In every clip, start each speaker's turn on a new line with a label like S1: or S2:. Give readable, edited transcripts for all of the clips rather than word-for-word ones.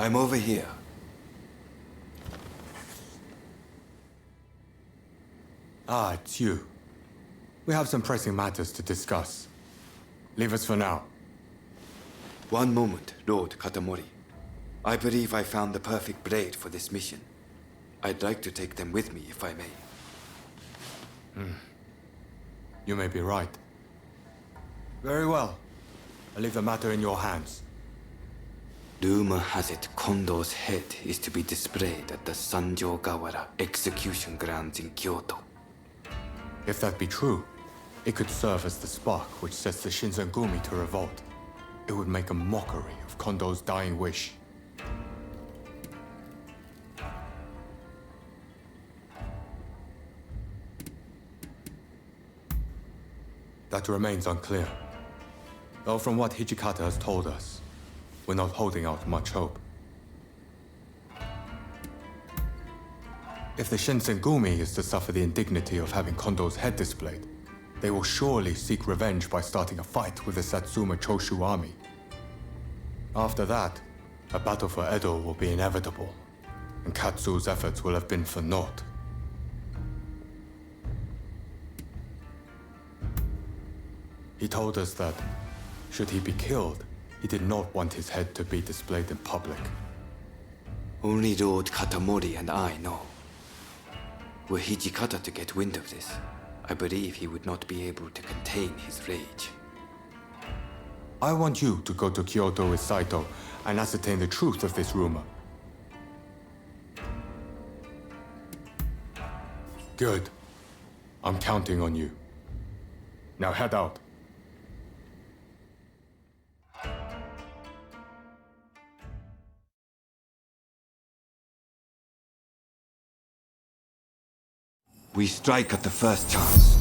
S1: I'm over here.
S2: Ah, it's you. We have some pressing matters to discuss. Leave us for now.
S1: One moment, Lord Katamori. I believe I found the perfect blade for this mission. I'd like to take them with me, if I may.
S2: You may be right. Very well. I leave the matter in your hands.
S1: Rumor has it Kondo's head is to be displayed at the Sanjogawara execution grounds in Kyoto.
S2: If that be true, it could serve as the spark which sets the Shinsengumi to revolt. It would make a mockery of Kondo's dying wish. That remains unclear. Though from what Hijikata has told us, we're not holding out much hope. If the Shinsengumi is to suffer the indignity of having Kondo's head displayed, they will surely seek revenge by starting a fight with the Satsuma Choshu army. After that, a battle for Edo will be inevitable, and Katsu's efforts will have been for naught. He told us that, should he be killed, he did not want his head to be displayed in public.
S1: Only Lord Katamori and I know. Were Hijikata to get wind of this, I believe he would not be able to contain his rage.
S2: I want you to go to Kyoto with Saito and ascertain the truth of this rumor. Good. I'm counting on you. Now head out.
S1: We strike at the first chance.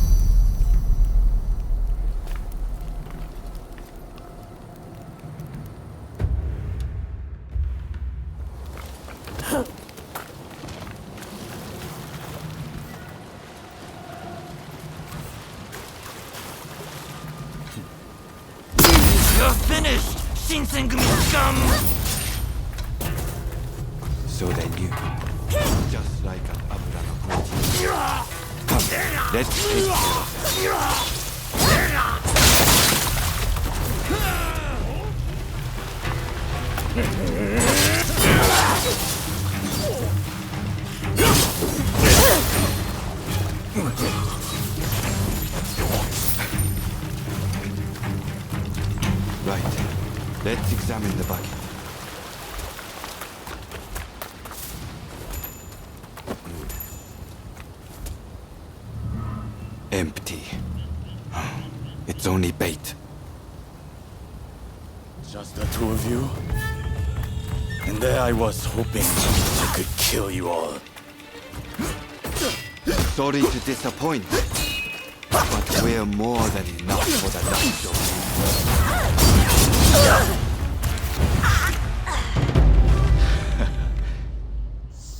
S3: You're finished, Shinsengumi scum!
S1: So they knew. Just like an Abura no Koji. Come, let's take care Right. Let's examine the bucket. Empty. It's only bait.
S4: Just the two of you? And there I was hoping I could kill you all.
S1: Sorry to disappoint, but we're more than enough for the likes of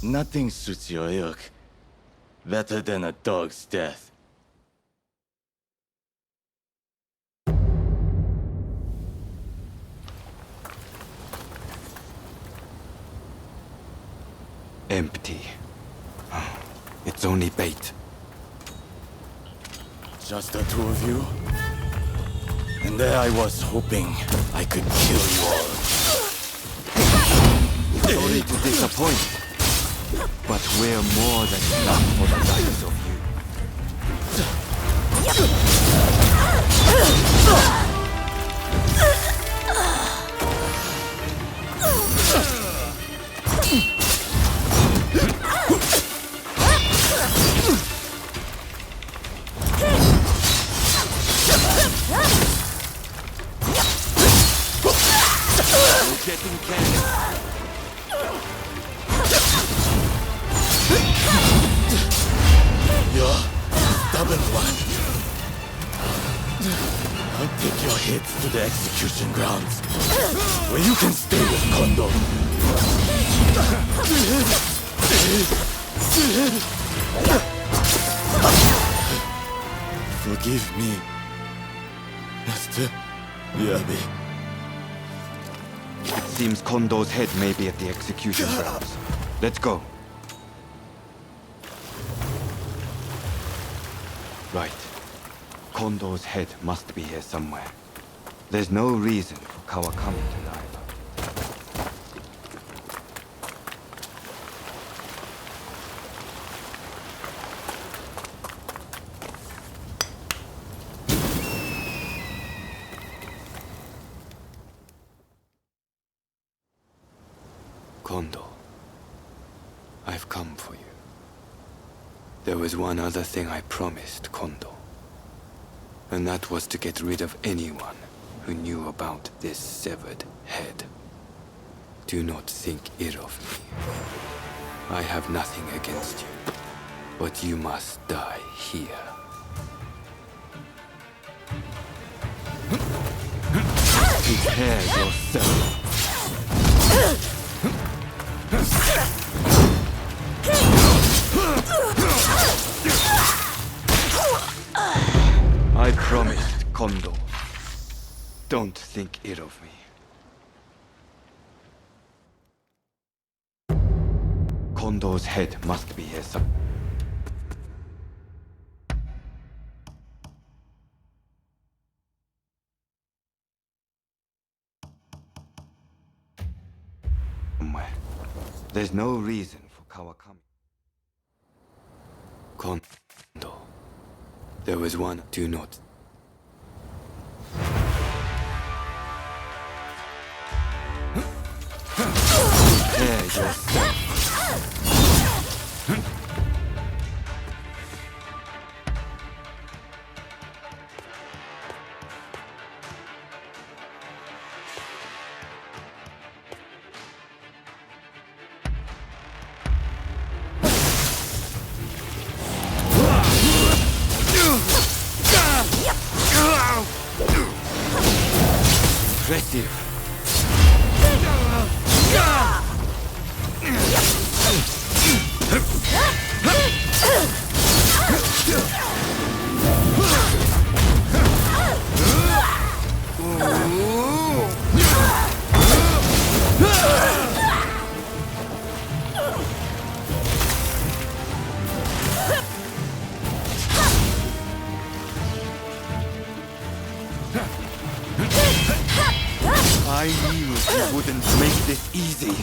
S4: you. Nothing suits your ilk better than a dog's death.
S1: Empty. It's only bait.
S4: Just the two of you? And there I was hoping I could kill you all.
S1: Sorry to disappoint, but we're more than enough for the likes of you. Getting candid.
S4: You're stubborn one. I'll take your heads to the execution grounds, where you can stay with Kondo. Forgive me, Master Yabe.
S1: It seems Kondo's head may be at the execution grounds. Let's go. Right. Kondo's head must be here somewhere. There's no reason for Kawakami to lie about it. Kondo, I've come for you. There was one other thing I promised Kondo, and that was to get rid of anyone who knew about this severed head. Do not think ill of me. I have nothing against you, but you must die here. Prepare yourself. I promised, Kondo. Don't think ill of me. Kondo's head must be here somewhere. There's no reason for Kawakami. Kondo. There was one. Do not. Prepare yourself. Impressive. I knew you wouldn't make this easy.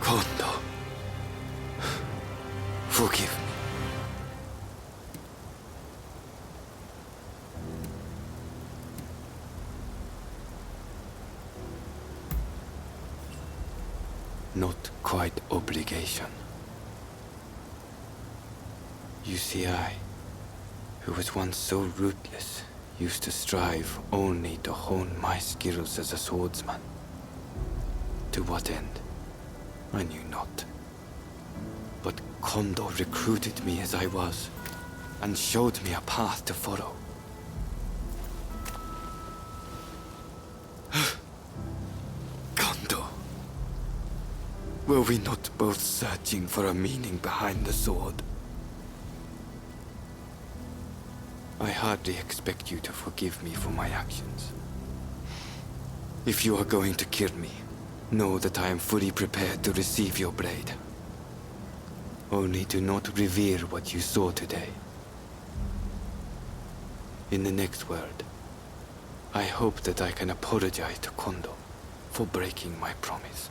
S1: Kondo, forgive me. Not quite obligation. You see, I, who was once so ruthless, used to strive only to hone my skills as a swordsman. To what end? I knew not. But Kondo recruited me as I was, and showed me a path to follow. Kondo, were we not both searching for a meaning behind the sword? I hardly expect you to forgive me for my actions. If you are going to kill me, Know that I am fully prepared to receive your blade. Only do not revere what you saw today. In the next world, I hope that I can apologize to Kondo for breaking my promise.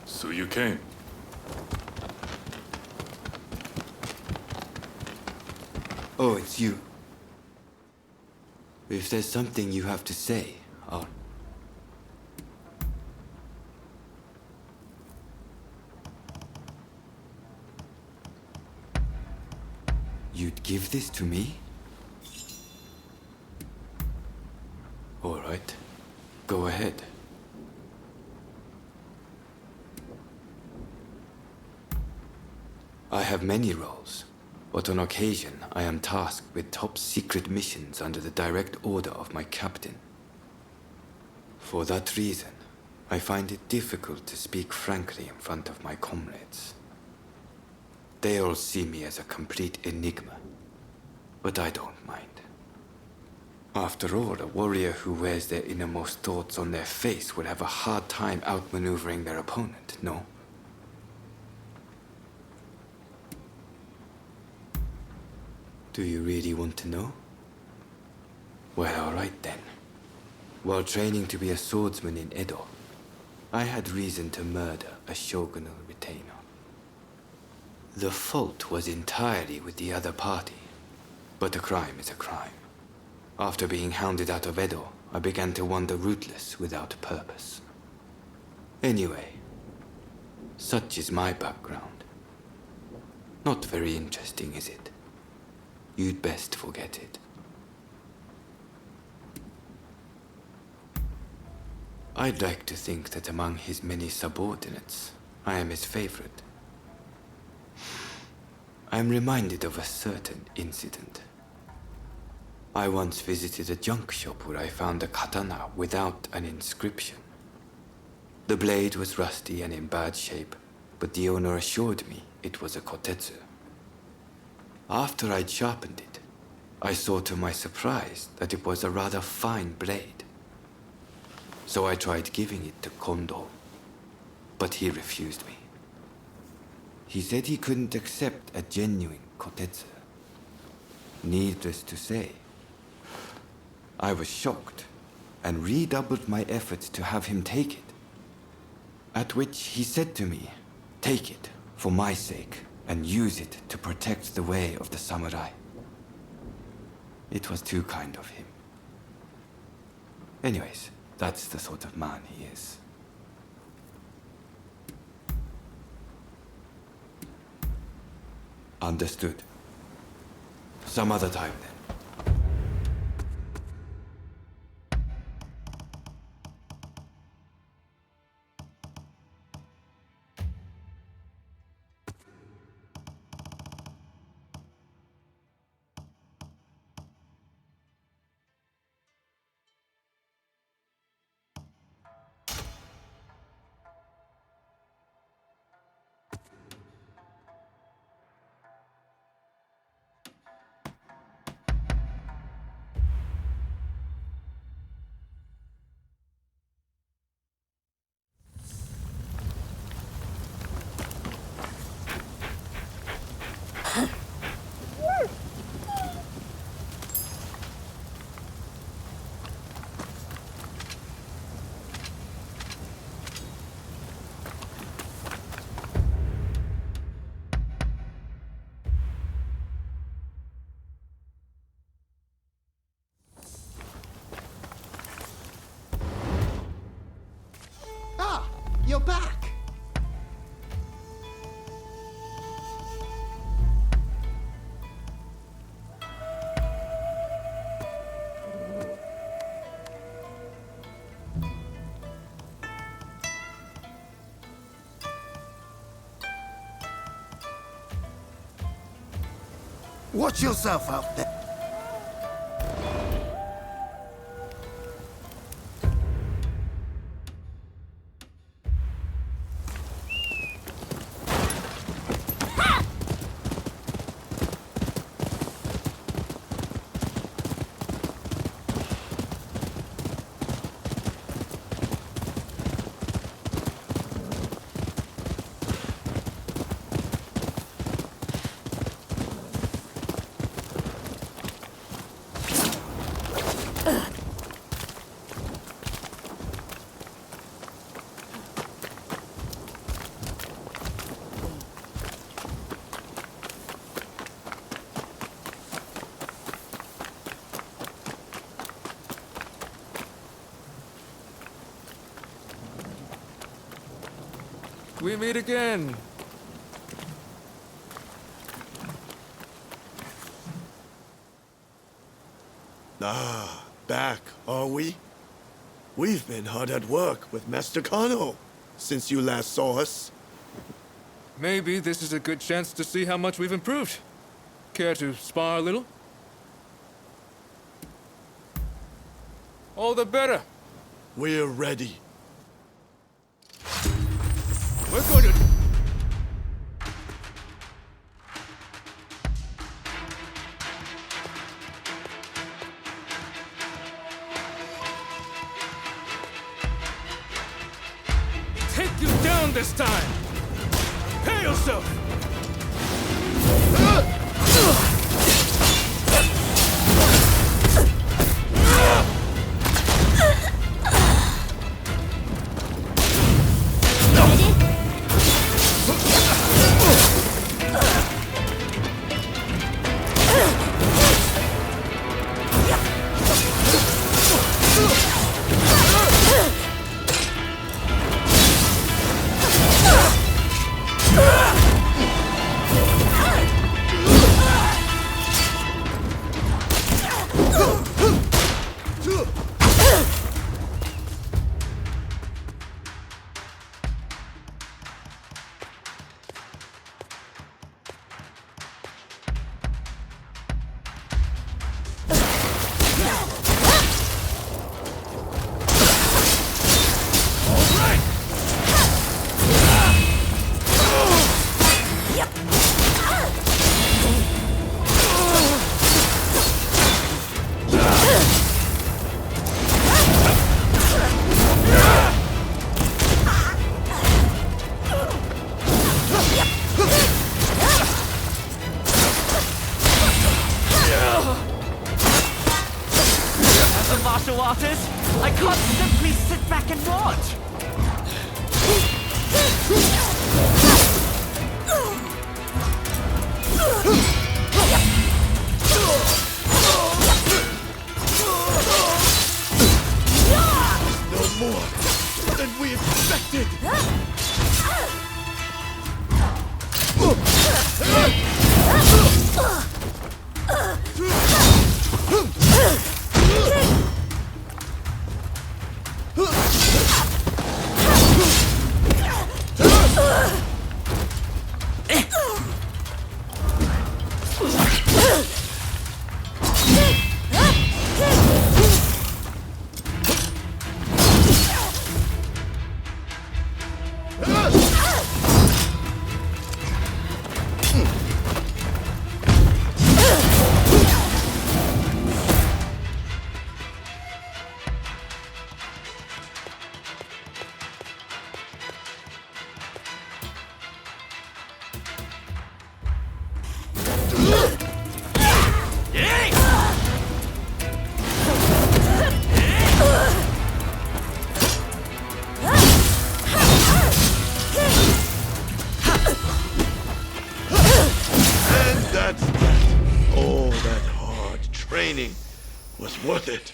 S5: So you came.
S1: Oh, it's you. If there's something you have to say, I'll... You'd give this to me? All right. Go ahead. I have many roles, but on occasion I am tasked with top-secret missions under the direct order of my captain. For that reason, I find it difficult to speak frankly in front of my comrades. They all see me as a complete enigma, but I don't mind. After all, a warrior who wears their innermost thoughts on their face would have a hard time outmaneuvering their opponent, no? Do you really want to know? Well, all right then. While training to be a swordsman in Edo, I had reason to murder a shogunal retainer. The fault was entirely with the other party, but a crime is a crime. After being hounded out of Edo, I began to wander rootless without purpose. Anyway, such is my background. Not very interesting, is it? You'd best forget it. I'd like to think that among his many subordinates, I am his favorite. I'm reminded of a certain incident. I once visited a junk shop where I found a katana without an inscription. The blade was rusty and in bad shape, but the owner assured me it was a kotetsu. After I'd sharpened it, I saw to my surprise that it was a rather fine blade. So I tried giving it to Kondo, but he refused me. He said he couldn't accept a genuine kotetsu. Needless to say, I was shocked and redoubled my efforts to have him take it. At which he said to me, "Take it for my sake and use it to protect the way of the samurai." It was too kind of him. Anyways, that's the sort of man he is. Understood. Some other time then.
S5: You're back! Watch yourself out there!
S6: We meet again.
S4: Ah, back, are we? We've been hard at work with Master Kano since you last saw us.
S6: Maybe this is a good chance to see how much we've improved. Care to spar a little? All the better.
S4: We're ready.
S6: We're going to... take you down this time! Prepare yourself!
S3: martial artist. I can't simply sit back and watch.
S4: No more than we expected. Was worth it.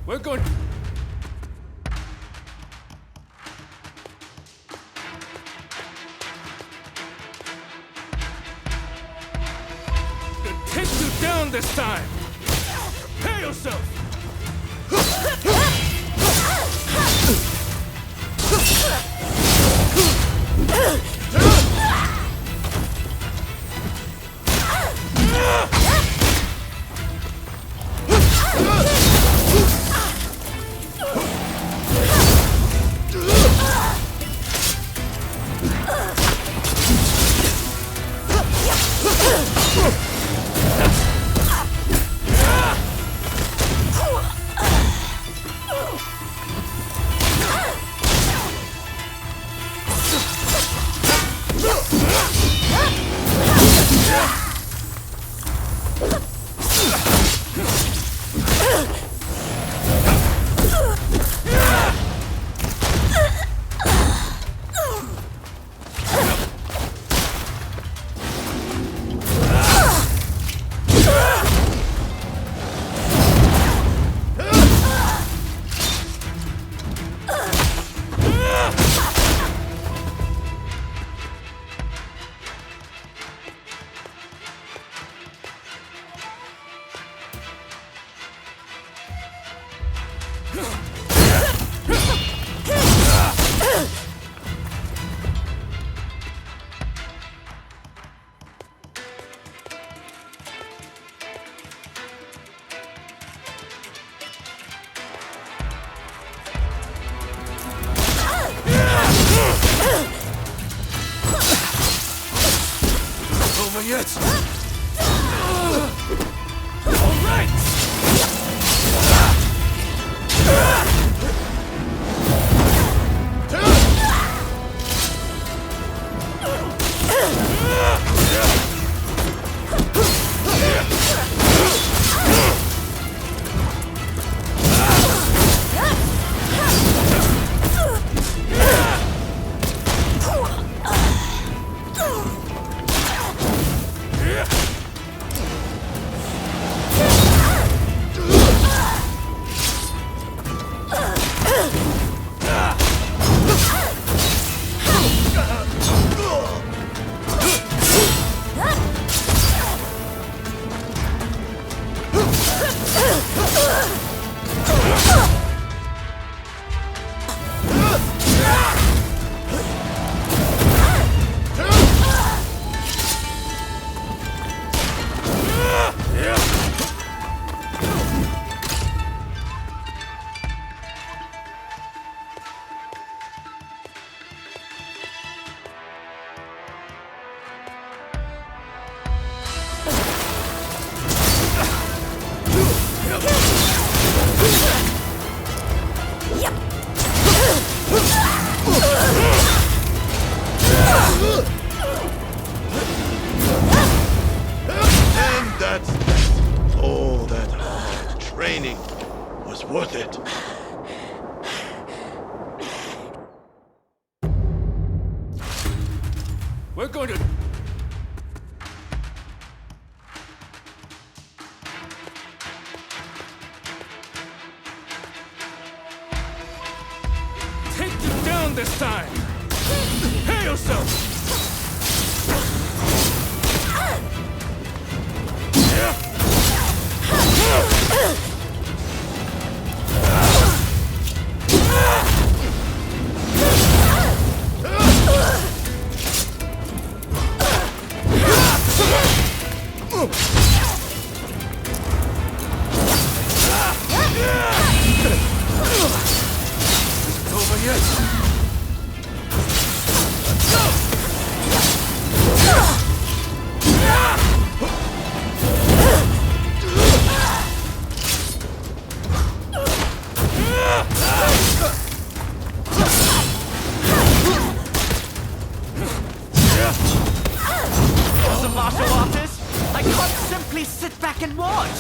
S6: We're going. To take you down this time. Prepare yourself.
S4: Yet.
S6: All right. We're going to... Take them down this time! Prepare yourself!
S3: As a martial artist, I can't simply sit back and watch.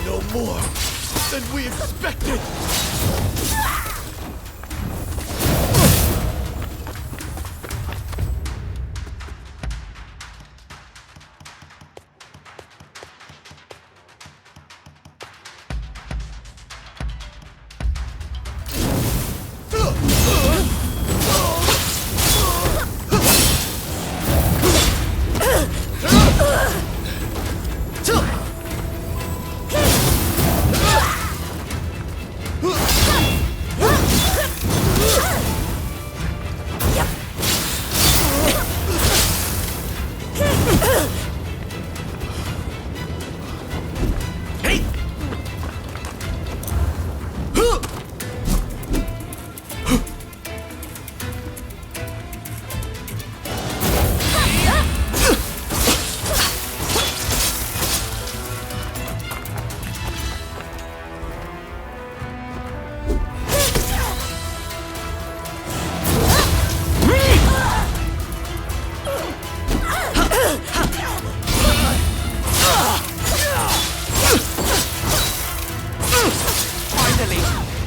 S4: No more than we expected!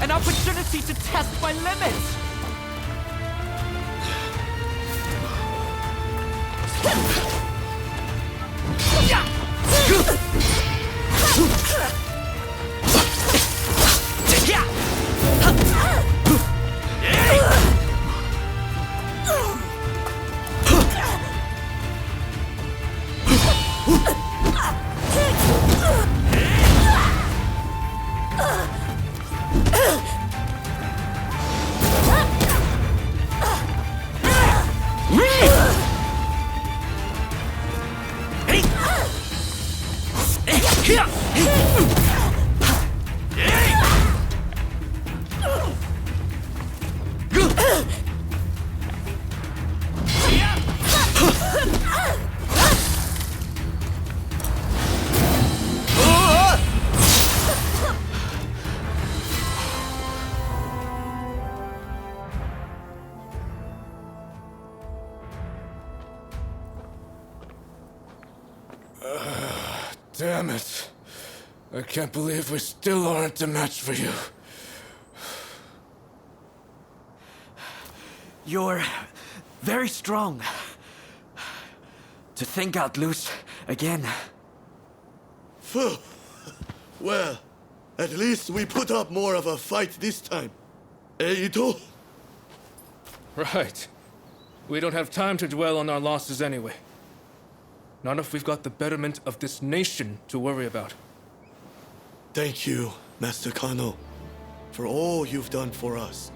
S3: An opportunity to test my limits!
S6: Damn it. I can't believe we still aren't a match for you.
S3: You're very strong. To think I'd lose again.
S4: Phew. Well, at least we put up more of a fight this time. Eh, Ito?
S6: Right. We don't have time to dwell on our losses anyway. Not if we've got the betterment of this nation to worry about.
S4: Thank you, Master Kano, for all you've done for us.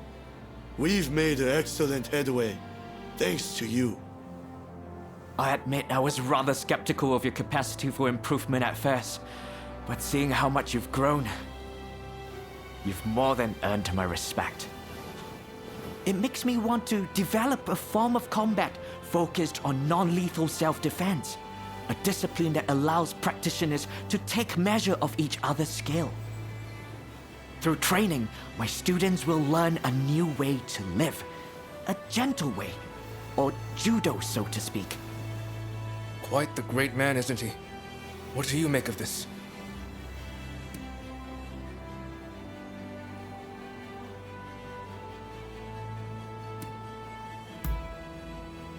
S4: We've made excellent headway, thanks to you.
S3: I admit I was rather skeptical of your capacity for improvement at first, but seeing how much you've grown, you've more than earned my respect. It makes me want to develop a form of combat focused on non-lethal self-defense, a discipline that allows practitioners to take measure of each other's skill. Through training, my students will learn a new way to live, a gentle way, or judo, so to speak.
S6: Quite the great man, isn't he? What do you make of this?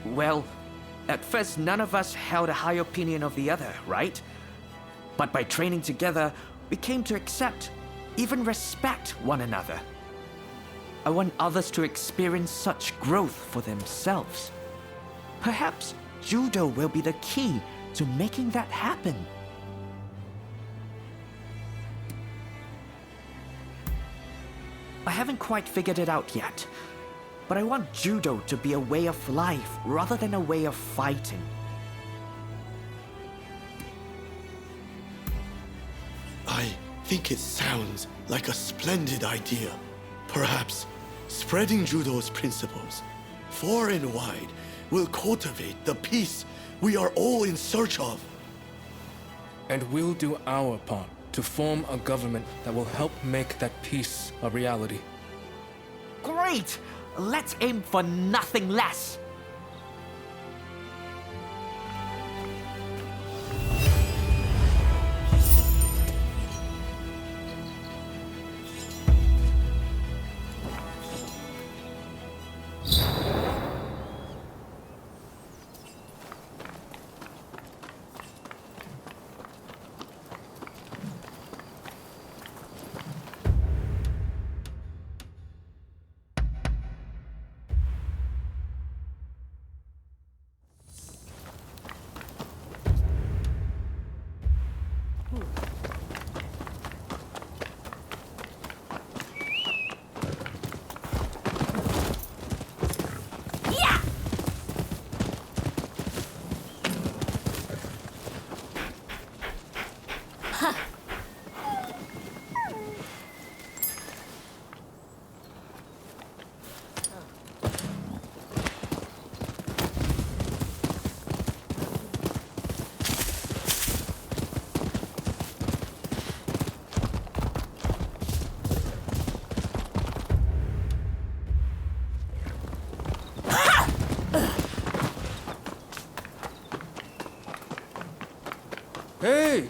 S3: Well, at first none of us held a high opinion of the other, right? But by training together, we came to accept, even respect one another. I want others to experience such growth for themselves. Perhaps judo will be the key to making that happen. I haven't quite figured it out yet, but I want judo to be a way of life rather than a way of fighting.
S4: I think it sounds like a splendid idea. Perhaps spreading judo's principles far and wide will cultivate the peace we are all in search of.
S6: And we'll do our part to form a government that will help make that peace a reality.
S3: Great! Let's aim for nothing less!
S6: Hey!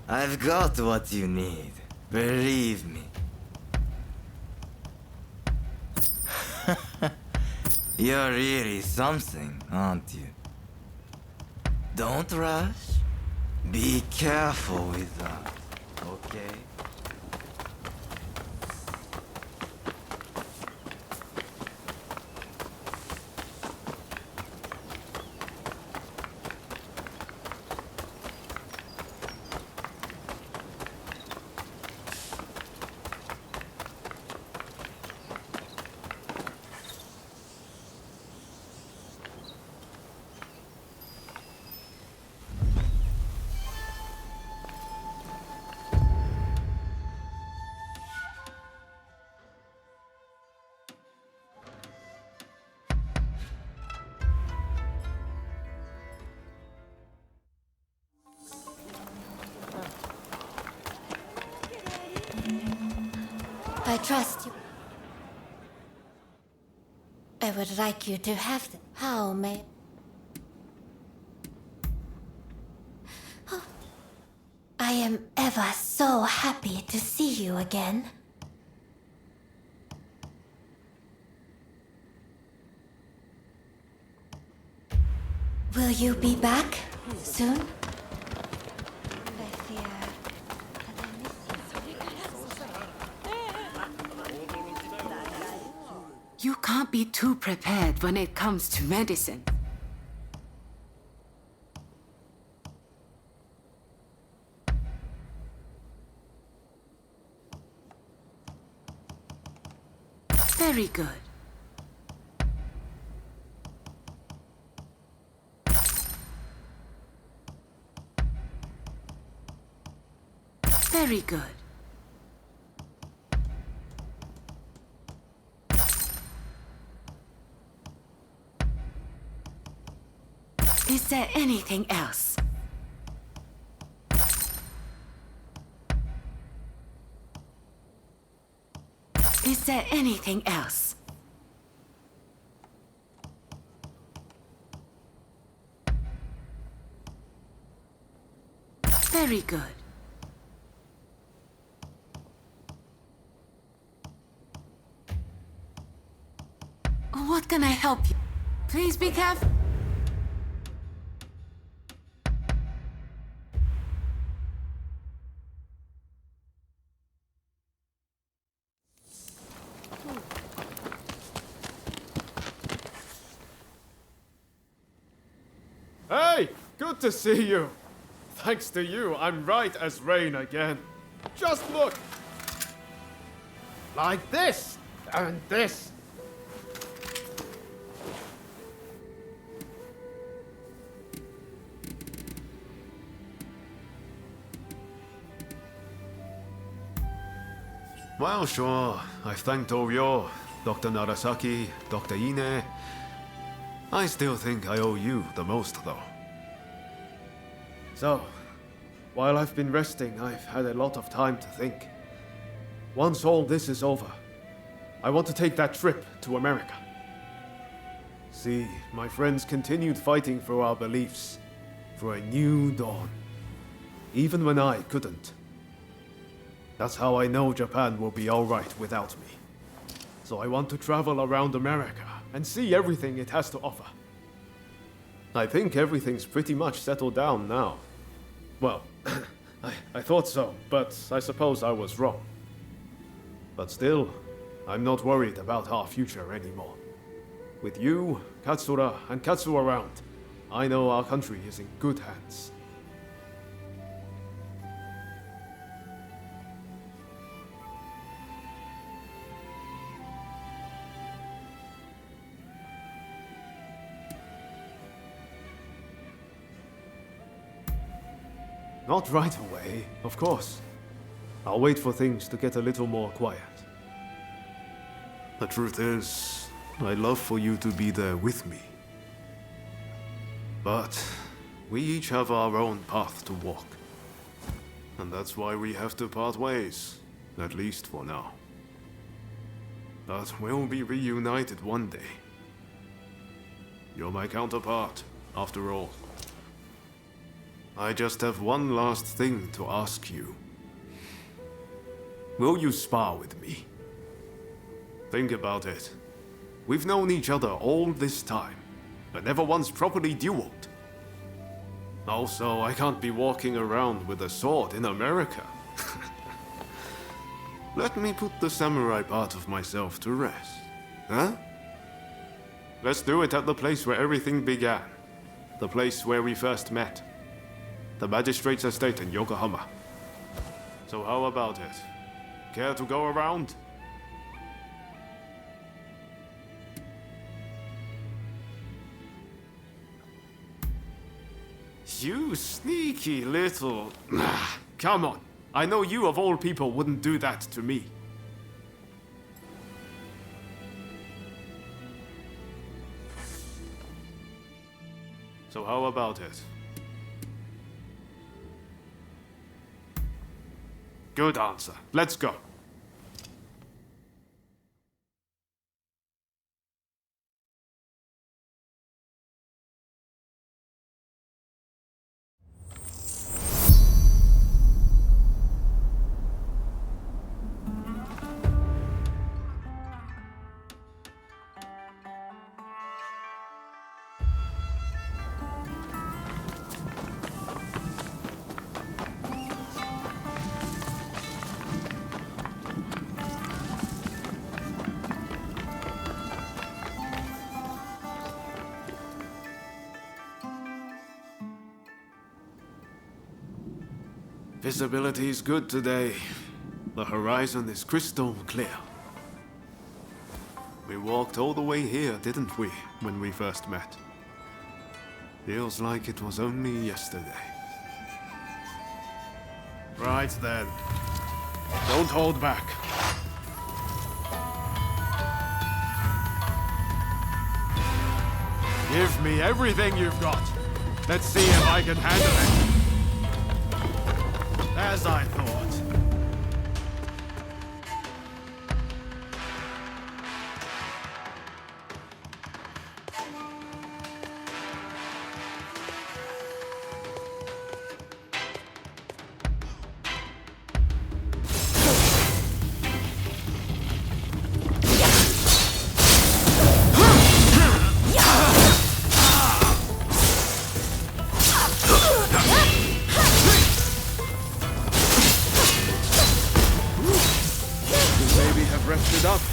S7: I've got what you need. Believe me. You're really something, aren't you? Don't rush. Be careful with that, okay?
S8: I trust you. I would like you to have them. How may... Oh. I am ever so happy to see you again. Will you be back soon? I fear that I miss you.
S9: You can't be too prepared when it comes to medicine. Very good. Very good. Is there anything else? Is there anything else? Very good. What can I help you? Please be careful.
S10: Hey! Good to see you! Thanks to you, I'm right as rain again. Just look! Like this! And this! Well, sure. I've thanked Oryo, Dr. Narasaki, Dr. Ine. I still think I owe you the most, though. So, while I've been resting, I've had a lot of time to think. Once all this is over, I want to take that trip to America. See, my friends continued fighting for our beliefs, for a new dawn, even when I couldn't. That's how I know Japan will be alright without me. So I want to travel around America and see everything it has to offer. I think everything's pretty much settled down now. Well, I thought so, but I suppose I was wrong. But still, I'm not worried about our future anymore. With you, Katsura, and Katsu around, I know our country is in good hands. Not right away, of course. I'll wait for things to get a little more quiet. The truth is, I'd love for you to be there with me. But we each have our own path to walk. And that's why we have to part ways, at least for now. But we'll be reunited one day. You're my counterpart, after all. I just have one last thing to ask you. Will you spar with me? Think about it. We've known each other all this time, but never once properly dueled. Also, I can't be walking around with a sword in America. Let me put the samurai part of myself to rest. Huh? Let's do it at the place where everything began. The place where we first met. The magistrate's estate in Yokohama. So how about it? Care to go around? You sneaky little... Come on. I know you of all people wouldn't do that to me. So how about it? Good answer. Let's go. Visibility is good today. The horizon is crystal clear. We walked all the way here, didn't we, when we first met? Feels like it was only yesterday. Right then. Don't hold back. Give me everything you've got. Let's see if I can handle it. As I thought.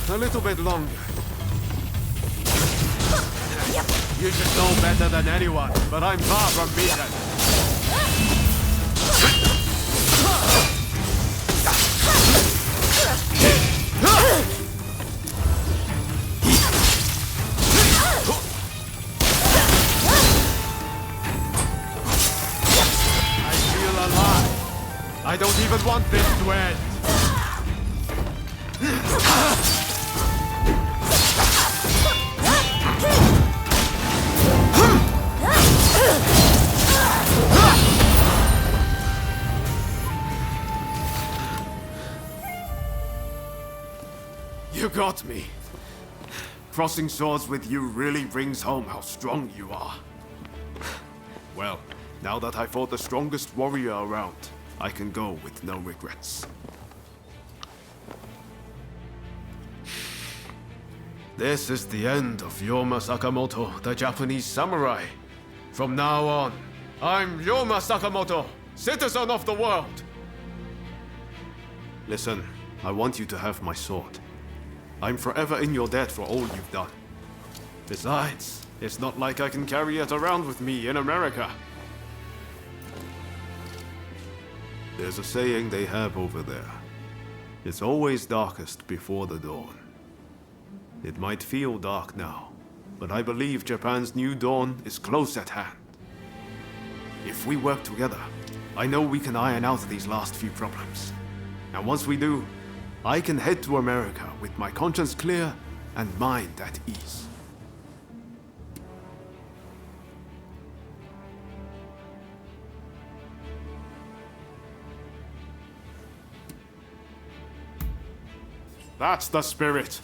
S10: A little bit longer. You should know better than anyone, but I'm far from beaten. I feel alive. I don't even want this to end. You got me. Crossing swords with you really brings home how strong you are. Well, now that I fought the strongest warrior around, I can go with no regrets. This is the end of Yoma Sakamoto, the Japanese samurai. From now on, I'm Yoma Sakamoto, citizen of the world. Listen, I want you to have my sword. I'm forever in your debt for all you've done. Besides, it's not like I can carry it around with me in America. There's a saying they have over there. It's always darkest before the dawn. It might feel dark now, but I believe Japan's new dawn is close at hand. If we work together, I know we can iron out these last few problems. And once we do, I can head to America with my conscience clear and mind at ease. That's the spirit.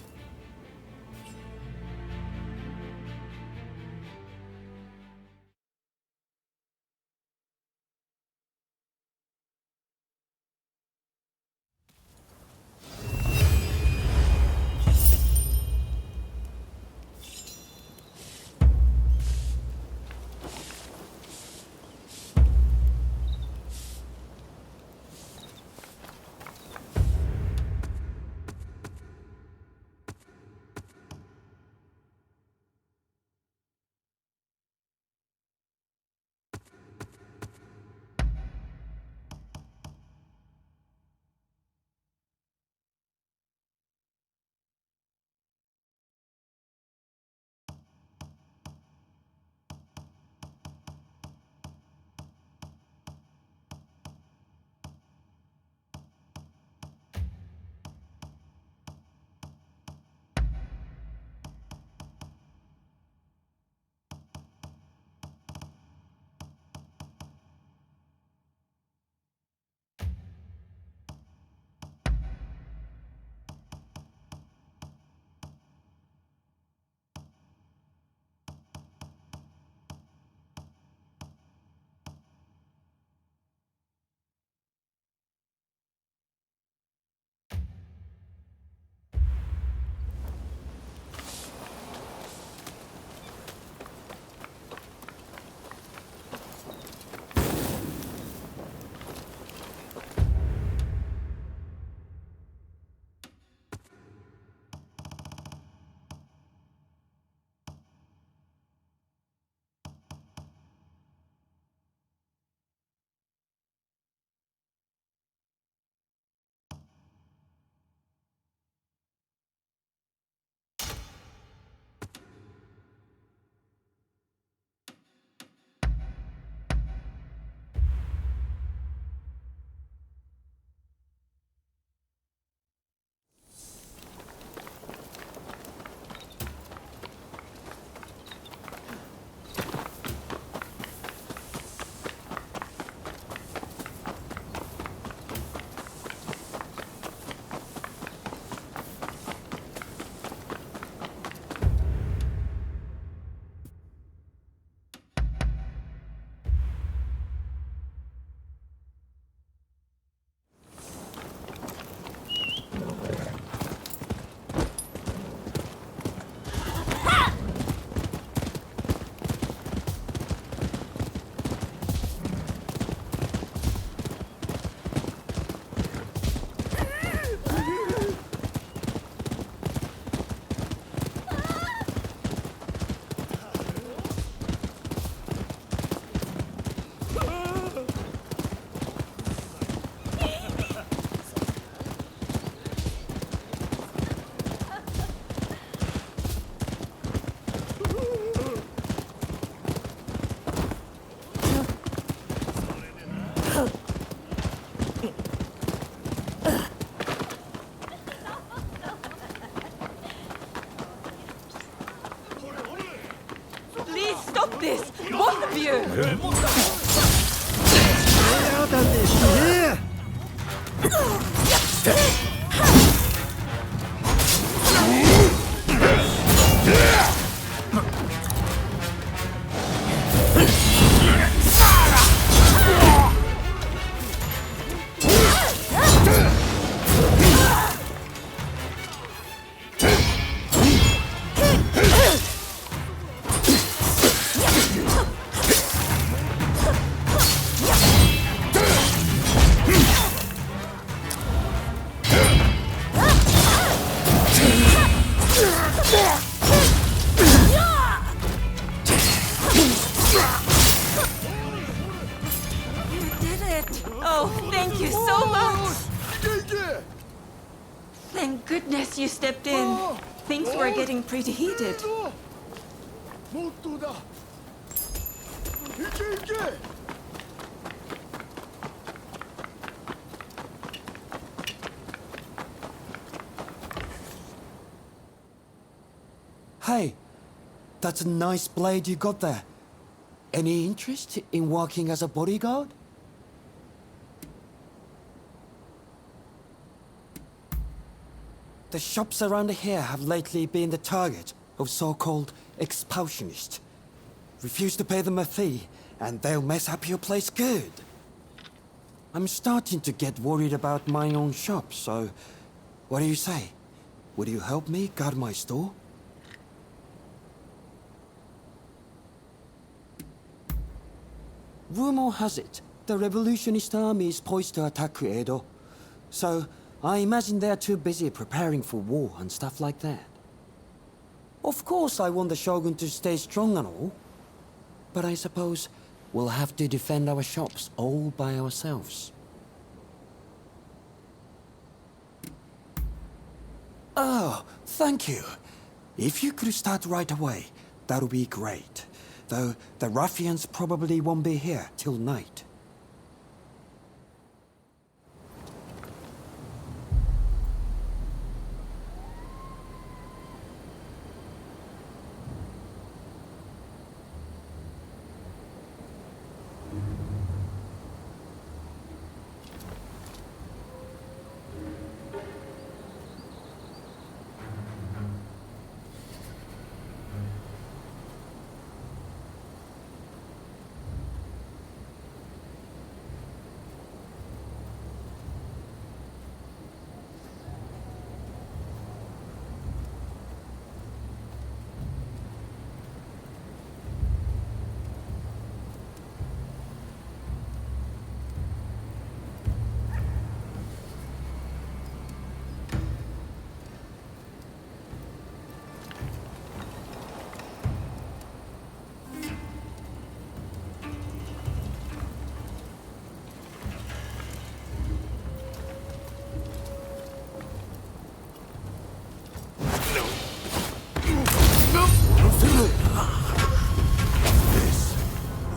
S9: you!
S5: Get out of this, you hear?
S9: Thank goodness you stepped in. Things were getting pretty heated.
S11: Hey, that's a nice blade you got there. Any interest in working as a bodyguard? The shops around here have lately been the target of so-called expulsionists. Refuse to pay them a fee, and they'll mess up your place good. I'm starting to get worried about my own shop, so what do you say? Would you help me guard my store? Rumor has it, the revolutionist army is poised to attack Edo, so I imagine they're too busy preparing for war and stuff like that. Of course I want the Shogun to stay strong and all, but I suppose we'll have to defend our shops all by ourselves. Oh, thank you. If you could start right away, that would be great. Though the ruffians probably won't be here till night.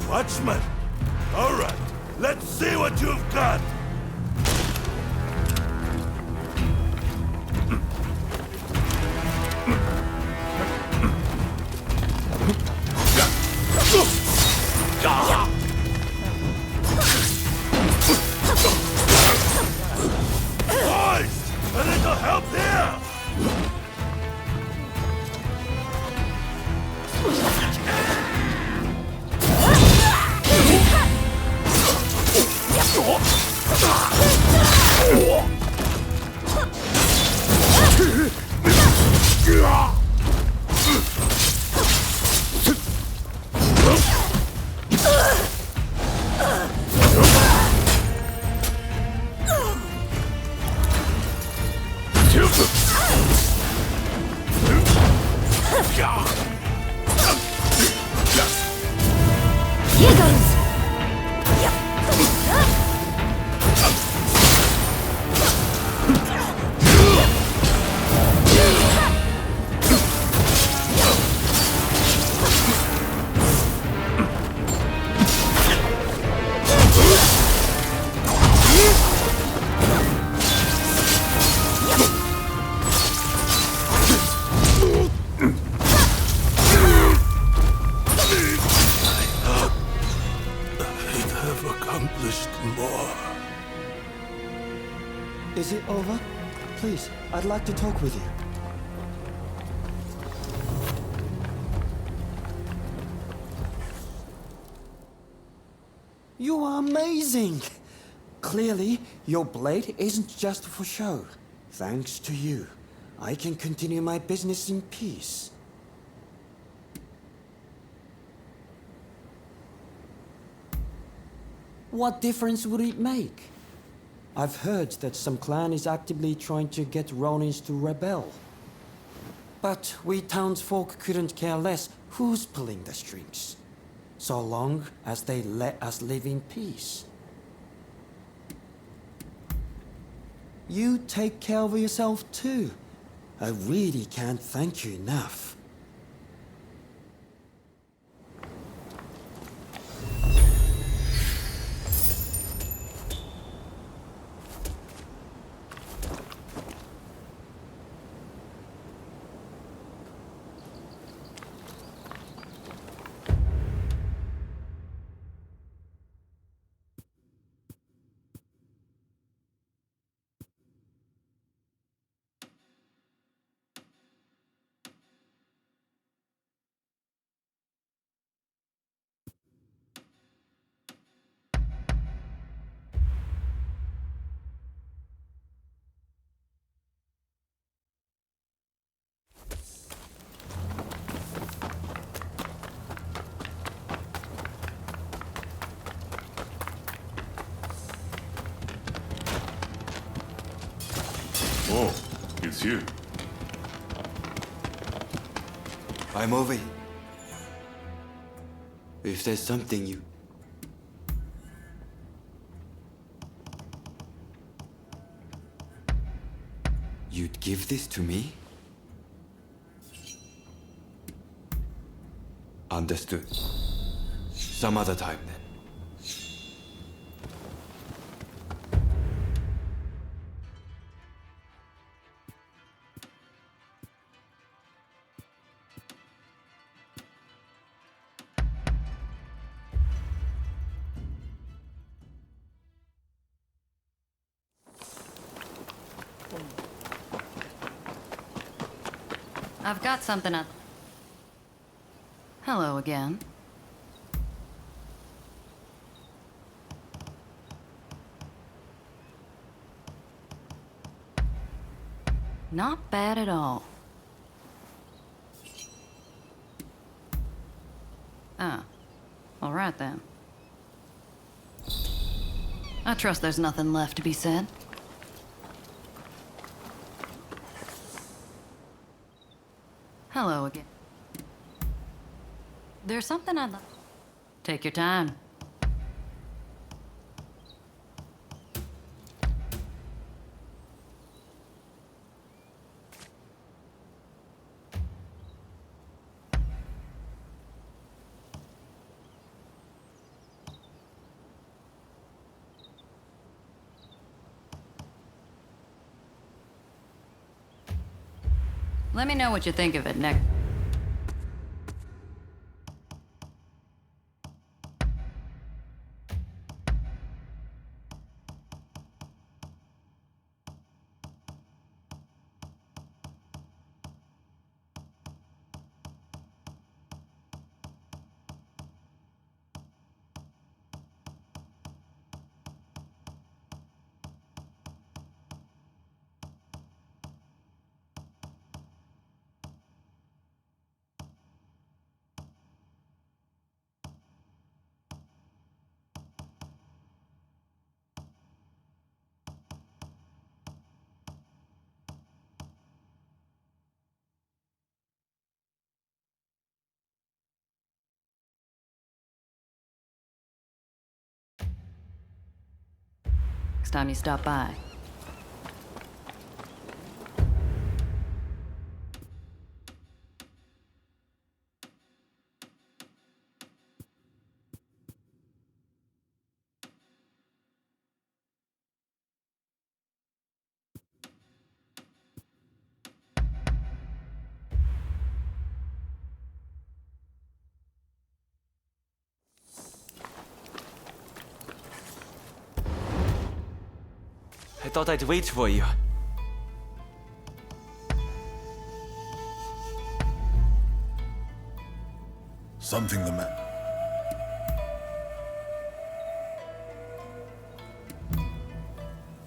S12: Watchman! All right, let's see what you've got! Boys! A little help here!
S8: Here goes!
S11: Is it over? Please, I'd like to talk with you. You are amazing! Clearly, your blade isn't just for show. Thanks to you, I can continue my business in peace. What difference would it make? I've heard that some clan is actively trying to get Ronins to rebel. But we townsfolk couldn't care less who's pulling the strings, so long as they let us live in peace. You take care of yourself too. I really can't thank you enough.
S12: Oh, it's you.
S1: I'm over here. If there's something you'd give this to me? Understood. Some other time then.
S9: I've got something up. Hello again. Not bad at all. Ah, all right then. I trust there's nothing left to be said. Hello again. There's something I'd like. Take your time. Let me know what you think of it next. Next time you stop by.
S3: I thought I'd wait for you.
S12: Something the man.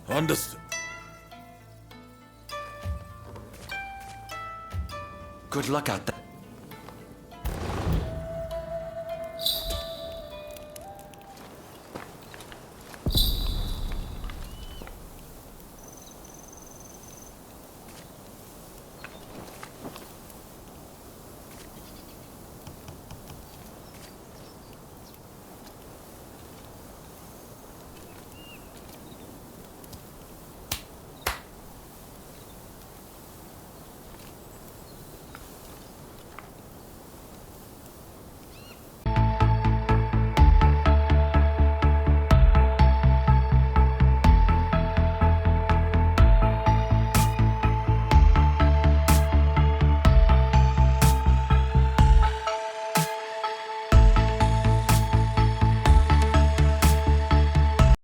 S12: Understood.
S3: Good luck out there.